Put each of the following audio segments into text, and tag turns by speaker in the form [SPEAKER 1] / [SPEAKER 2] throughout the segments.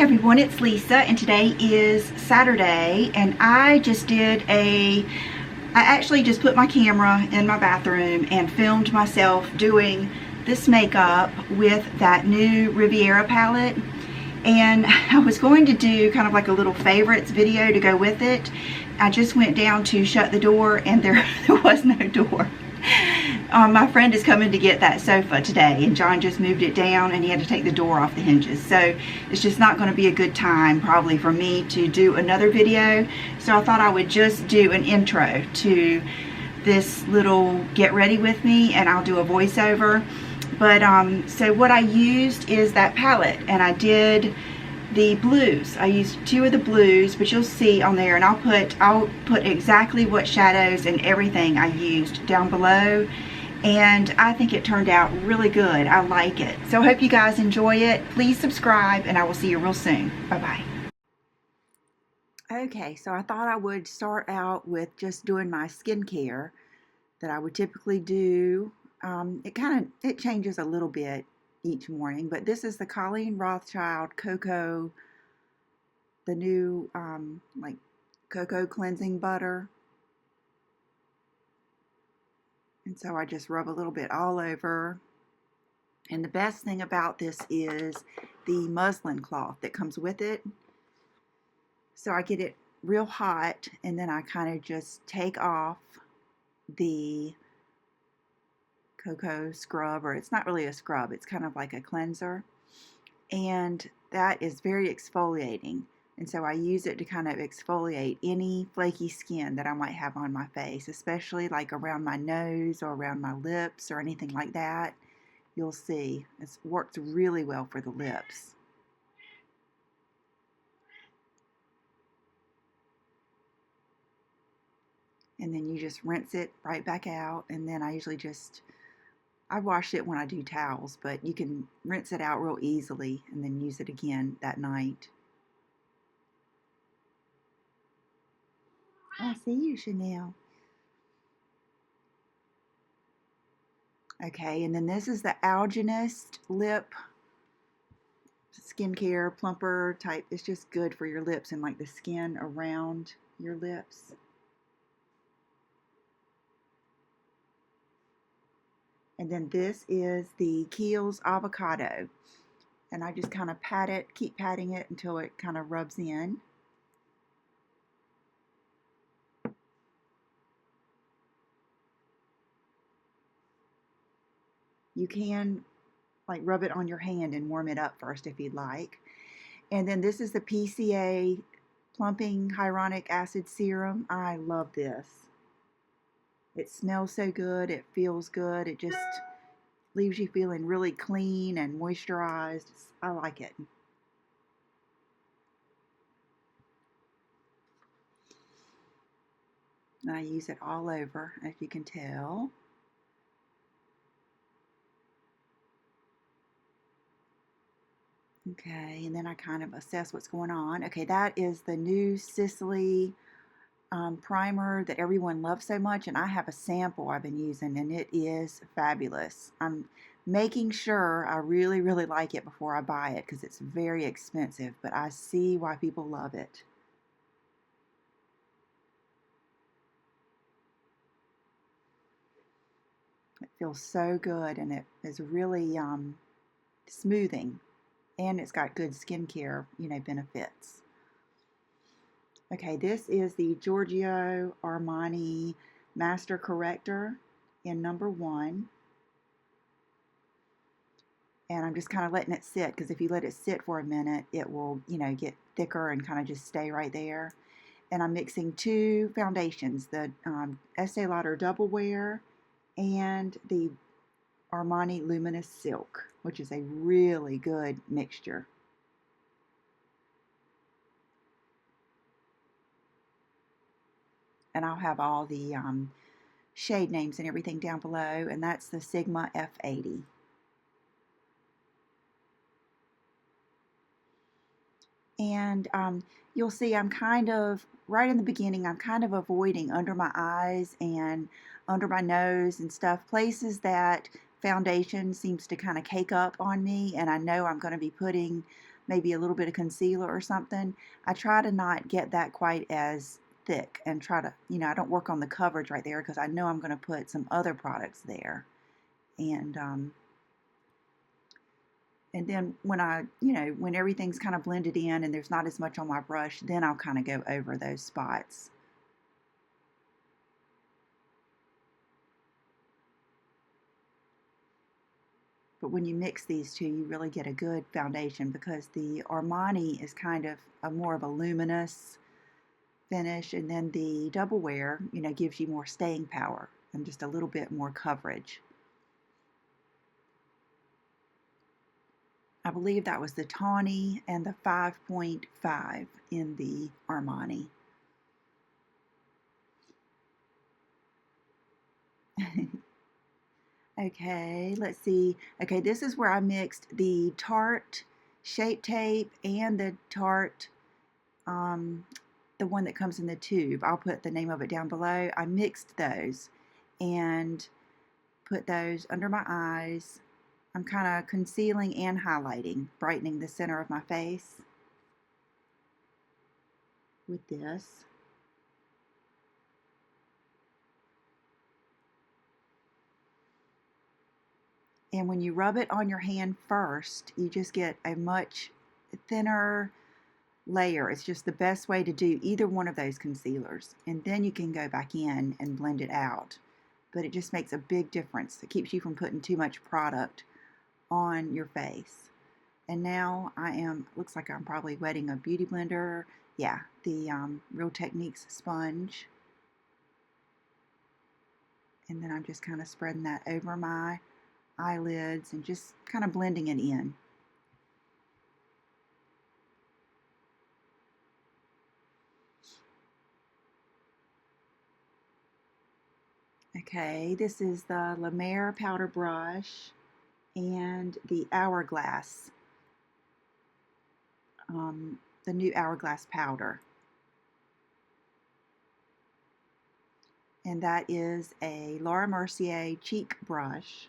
[SPEAKER 1] everyone, it's Lisa, and today is Saturday, and I actually just put my camera in my bathroom and filmed myself doing this makeup with that new Riviera palette. And I was going to do kind of like a little favorites video to go with it. I just went down to shut the door and there was no door. My friend is coming to get that sofa today, and John just moved it down and he had to take the door off the hinges. So it's just not going to be a good time probably for me to do another video. So I thought I would just do an intro to this little get ready with me, and I'll do a voiceover. But so what I used is that palette, and I did the blues. I used two of the blues, but you'll see on there, and I'll put exactly what shadows and everything I used down below. And I think it turned out really good. I like it. So I hope you guys enjoy it. Please subscribe, and I will see you real soon. Bye-bye. Okay, so I thought I would start out with just doing my skincare that I would typically do. It changes a little bit each morning, but this is the Colleen Rothschild Cocoa, the new like cocoa cleansing butter. And so I just rub a little bit all over. And the best thing about this is the muslin cloth that comes with it. So I get it real hot, and then I kind of just take off the cocoa scrub, or it's not really a scrub, it's kind of like a cleanser. And that is very exfoliating. And so I use it to kind of exfoliate any flaky skin that I might have on my face, especially like around my nose or around my lips or anything like that. You'll see it works really well for the lips. And then you just rinse it right back out. And then I wash it when I do towels, but you can rinse it out real easily and then use it again that night. I see you, Chanel. Okay, and then this is the Alginist lip skincare plumper type. It's just good for your lips and like the skin around your lips. And then this is the Kiehl's Avocado. And I just kind of pat it, keep patting it until it kind of rubs in. You can like rub it on your hand and warm it up first if you'd like. And then this is the PCA Plumping Hyaluronic Acid Serum. I love this. It smells so good. It feels good. It just leaves you feeling really clean and moisturized. I like it. And I use it all over, as you can tell. Okay, and then I kind of assess what's going on. Okay, that is the new Sicily primer that everyone loves so much, and I have a sample I've been using, and it is fabulous. I'm making sure I really, really like it before I buy it because it's very expensive, but I see why people love it. It feels so good, and it is really smoothing, and it's got good skincare, benefits. Okay, this is the Giorgio Armani Master Corrector in number 1. And I'm just kind of letting it sit, because if you let it sit for a minute, it will, get thicker and kind of just stay right there. And I'm mixing 2 foundations, the Estee Lauder Double Wear and the Armani Luminous Silk, which is a really good mixture. And I'll have all the shade names and everything down below, and that's the Sigma F80. And you'll see I'm kind of, right in the beginning, I'm kind of avoiding under my eyes and under my nose and stuff, places that foundation seems to kind of cake up on me, and I know I'm going to be putting maybe a little bit of concealer or something, I try to not get that quite as thick and try to, I don't work on the coverage right there because I know I'm going to put some other products there. And then when when everything's kind of blended in and there's not as much on my brush, then I'll kind of go over those spots. But when you mix these two, you really get a good foundation because the Armani is kind of more of a luminous finish, and then the Double Wear, gives you more staying power and just a little bit more coverage. I believe that was the tawny and the 5.5 in the Armani. Okay, let's see. Okay, this is where I mixed the Tarte Shape Tape and the Tarte, the one that comes in the tube. I'll put the name of it down below. I mixed those and put those under my eyes. I'm kind of concealing and highlighting, brightening the center of my face with this. And when you rub it on your hand first, you just get a much thinner layer. It's just the best way to do either one of those concealers. And then you can go back in and blend it out. But it just makes a big difference. It keeps you from putting too much product on your face. And now looks like I'm probably wetting a beauty blender. Yeah, the Real Techniques sponge. And then I'm just kind of spreading that over my eyelids and just kind of blending it in. Okay, this is the La Mer powder brush and the Hourglass, the new Hourglass powder. And that is a Laura Mercier cheek brush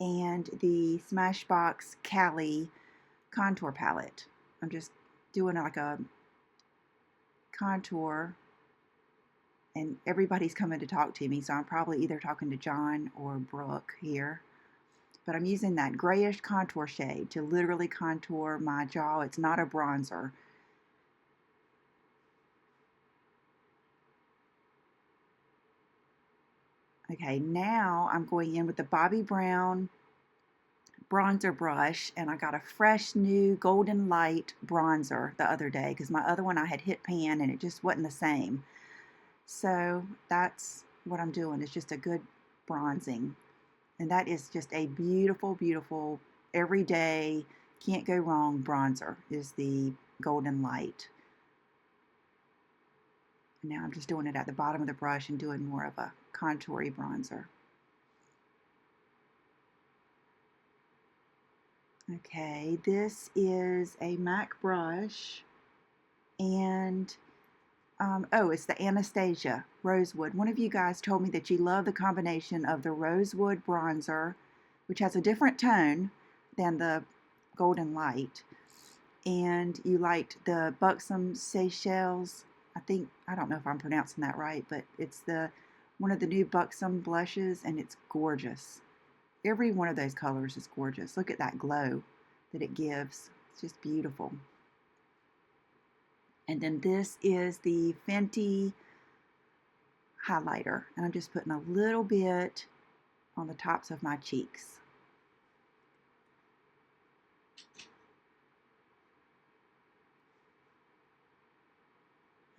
[SPEAKER 1] and the Smashbox Cali contour palette. I'm just doing like a contour, and everybody's coming to talk to me, so I'm probably either talking to John or Brooke here. But I'm using that grayish contour shade to literally contour my jaw. It's not a bronzer. Okay, now I'm going in with the Bobbi Brown bronzer brush, and I got a fresh new Golden Light bronzer the other day because my other one I had hit pan and it just wasn't the same. So that's what I'm doing. It's just a good bronzing. And that is just a beautiful, beautiful, everyday, can't go wrong bronzer is the Golden Light. And now I'm just doing it at the bottom of the brush and doing more of a contoury bronzer. Okay, this is a MAC brush, and it's the Anastasia Rosewood. One of you guys told me that you love the combination of the Rosewood bronzer, which has a different tone than the Golden Light, and you liked the Buxom Seychelles. I don't know if I'm pronouncing that right, but it's one of the new Buxom blushes, and it's gorgeous. Every one of those colors is gorgeous. Look at that glow that it gives. It's just beautiful. And then this is the Fenty highlighter. And I'm just putting a little bit on the tops of my cheeks.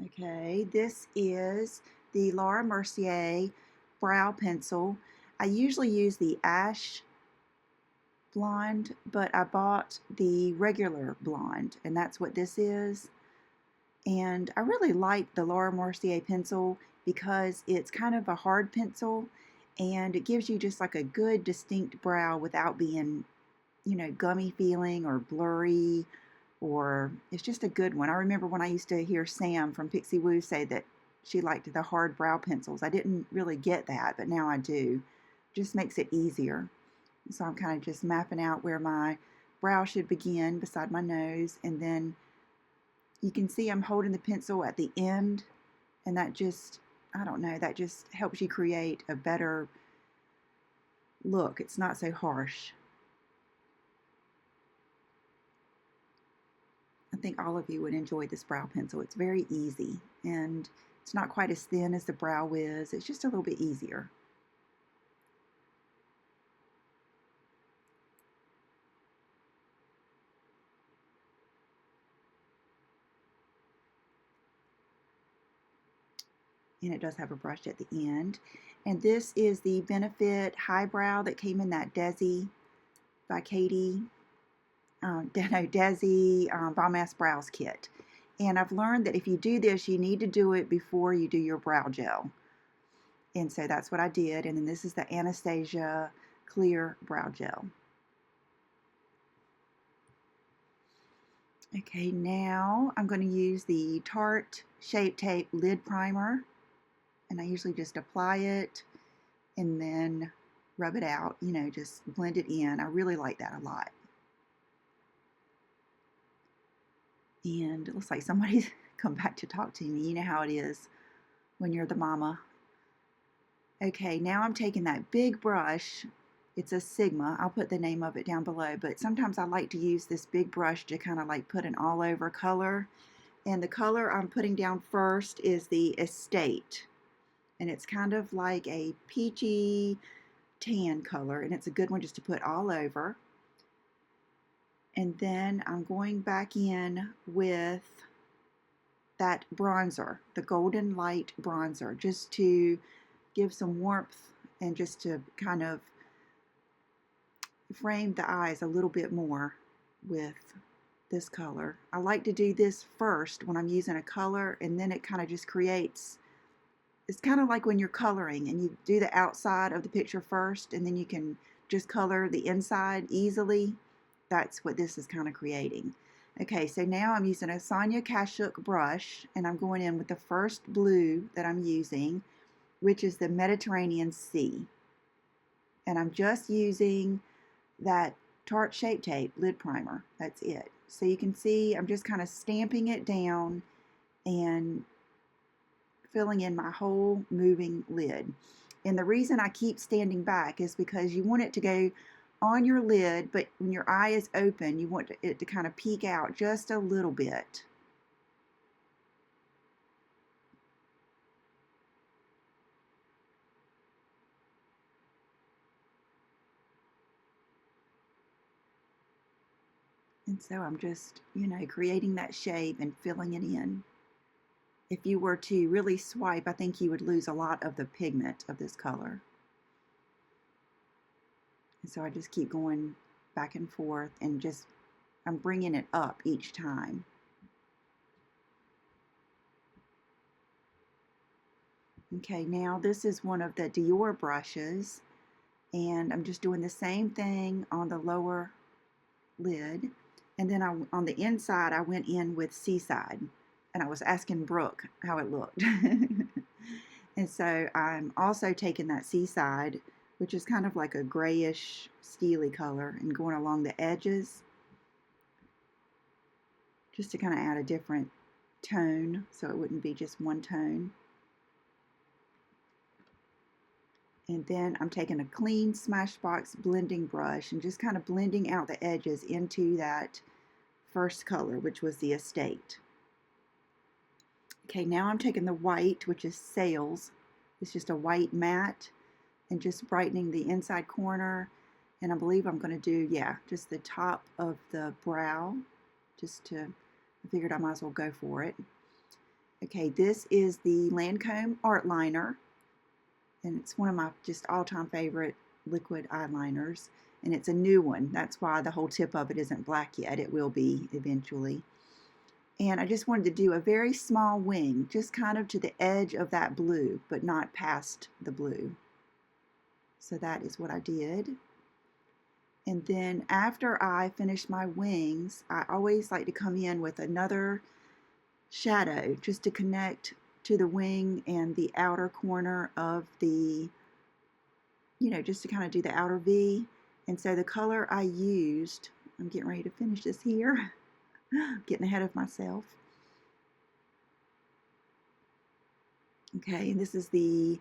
[SPEAKER 1] Okay, this is the Laura Mercier brow pencil. I usually use the Ash blonde, but I bought the regular blonde, and that's what this is. And I really like the Laura Mercier pencil because it's kind of a hard pencil, and it gives you just like a good distinct brow without being, gummy feeling or blurry, or it's just a good one. I remember when I used to hear Sam from Pixie Woo say that she liked the hard brow pencils. I didn't really get that, but now I do. Just makes it easier. So I'm kind of just mapping out where my brow should begin beside my nose, and then you can see I'm holding the pencil at the end, and that just, I don't know, that just helps you create a better look. It's not so harsh. I think all of you would enjoy this brow pencil. It's very easy, and it's not quite as thin as the Brow Wiz. It's just a little bit easier. And it does have a brush at the end. And this is the Benefit Highbrow that came in that Desi by Katie. Desi Balm Mask Brows Kit. And I've learned that if you do this, you need to do it before you do your brow gel. And so that's what I did. And then this is the Anastasia Clear Brow Gel. Okay, now I'm going to use the Tarte Shape Tape Lid Primer. And I usually just apply it and then rub it out, you know, just blend it in. I really like that a lot. And it looks like somebody's come back to talk to me. You know how it is when you're the mama. Okay, now I'm taking that big brush. It's a Sigma. I'll put the name of it down below. But sometimes I like to use this big brush to kind of like put an all over color. And the color I'm putting down first is the Estate. And it's kind of like a peachy tan color. And it's a good one just to put all over. And then I'm going back in with that bronzer, the Golden Light bronzer, just to give some warmth and just to kind of frame the eyes a little bit more with this color. I like to do this first when I'm using a color, and then it kind of just creates, it's kind of like when you're coloring and you do the outside of the picture first and then you can just color the inside easily. That's what this is kind of creating. Okay, so now I'm using a Sonia Kashuk brush, and I'm going in with the first blue that I'm using, which is the Mediterranean Sea. And I'm just using that Tarte Shape Tape Lid Primer. That's it. So you can see I'm just kind of stamping it down and filling in my whole moving lid. And the reason I keep standing back is because you want it to go on your lid, but when your eye is open, you want it to kind of peek out just a little bit. And so I'm just, you know, creating that shape and filling it in. If you were to really swipe, I think you would lose a lot of the pigment of this color. And so I just keep going back and forth and just, I'm bringing it up each time. Okay, now this is one of the Dior brushes, and I'm just doing the same thing on the lower lid. And then on the inside, I went in with Seaside, and I was asking Brooke how it looked. And so I'm also taking that Seaside, which is kind of like a grayish, steely color, and going along the edges just to kind of add a different tone so it wouldn't be just one tone. And then I'm taking a clean Smashbox blending brush and just kind of blending out the edges into that first color, which was the Estate. Okay, now I'm taking the white, which is Sails. It's just a white matte, and just brightening the inside corner. And I believe I'm going to do, yeah, just the top of the brow, I figured I might as well go for it. Okay, this is the Lancome Art Liner, and it's one of my just all-time favorite liquid eyeliners, and it's a new one. That's why the whole tip of it isn't black yet. It will be eventually. And I just wanted to do a very small wing, just kind of to the edge of that blue, but not past the blue. So that is what I did. And then after I finish my wings, I always like to come in with another shadow just to connect to the wing and the outer corner of the, you know, just to kind of do the outer V. And so the color I used I'm getting ready to finish this here. Getting ahead of myself. Okay, and this is the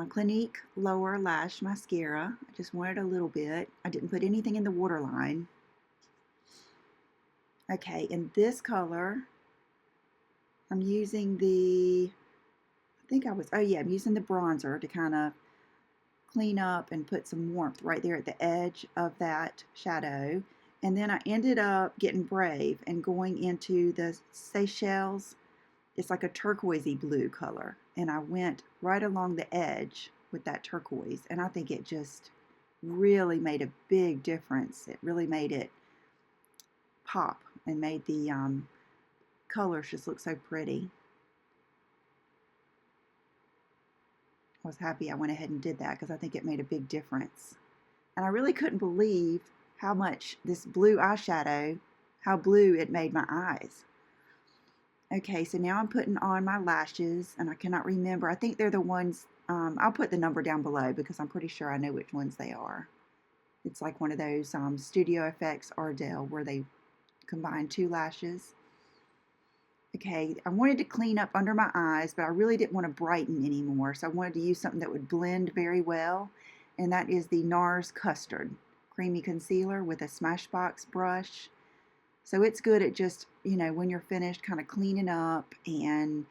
[SPEAKER 1] Clinique Lower Lash Mascara. I just wanted a little bit. I didn't put anything in the waterline. Okay, in this color, I'm using the, I'm using the bronzer to kind of clean up and put some warmth right there at the edge of that shadow. And then I ended up getting brave and going into the Seychelles. It's like a turquoisey blue color. And I went right along the edge with that turquoise. And I think it just really made a big difference. It really made it pop and made the colors just look so pretty. I was happy I went ahead and did that because I think it made a big difference. And I really couldn't believe how much this blue eyeshadow, how blue it made my eyes. Okay, so now I'm putting on my lashes, and I cannot remember. I think they're the ones, I'll put the number down below because I'm pretty sure I know which ones they are. It's like one of those Studio Effects Ardell where they combine 2 lashes. Okay, I wanted to clean up under my eyes, but I really didn't want to brighten anymore, so I wanted to use something that would blend very well, and that is the NARS Custard Creamy Concealer with a Smashbox brush. So it's good at just, when you're finished, kind of cleaning up and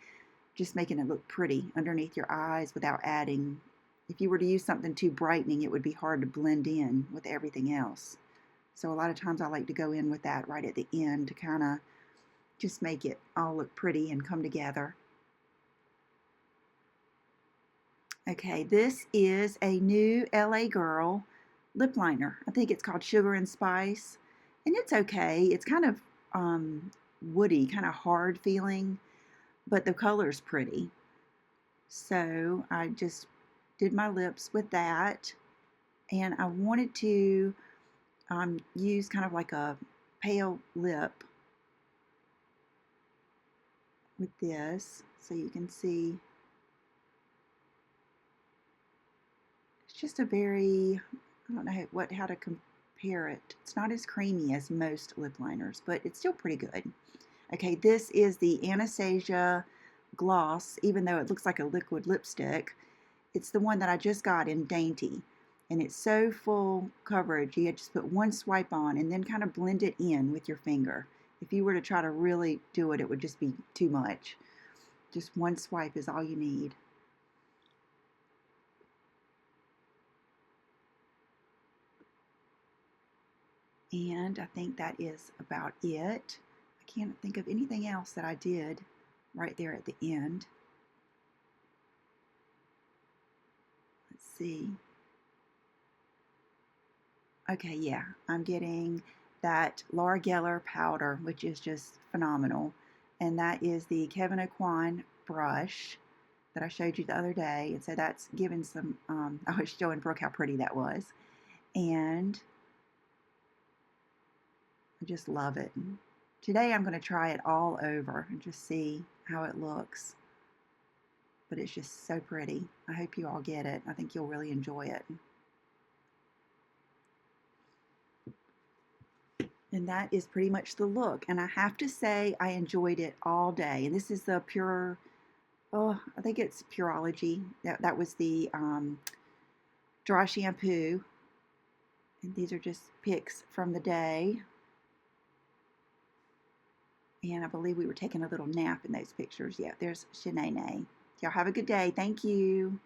[SPEAKER 1] just making it look pretty underneath your eyes without adding. If you were to use something too brightening, it would be hard to blend in with everything else. So a lot of times I like to go in with that right at the end to kind of just make it all look pretty and come together. Okay, this is a new LA Girl lip liner. I think it's called Sugar and Spice. And it's okay. It's kind of woody, kind of hard feeling, but the color's pretty. So I just did my lips with that. And I wanted to use kind of like a pale lip with this, so you can see it's just a very, I don't know how to compare it. It's not as creamy as most lip liners, but it's still pretty good. Okay, this is the Anastasia Gloss, even though it looks like a liquid lipstick. It's the one that I just got in Dainty, and it's so full coverage. You just put one swipe on and then kind of blend it in with your finger. If you were to try to really do it, it would just be too much. Just one swipe is all you need. And I think that is about it. I can't think of anything else that I did right there at the end. Let's see. Okay, yeah, I'm getting that Laura Geller powder, which is just phenomenal. And that is the Kevyn Aucoin brush that I showed you the other day. And so that's given some, I was showing Brooke how pretty that was. And I just love it. Today I'm going to try it all over and just see how it looks. But it's just so pretty. I hope you all get it. I think you'll really enjoy it. And that is pretty much the look. And I have to say I enjoyed it all day. And this is the Pure, I think it's Pureology. That was the dry shampoo. And these are just pics from the day. And I believe we were taking a little nap in those pictures. Yeah, there's Shanae. Y'all have a good day. Thank you.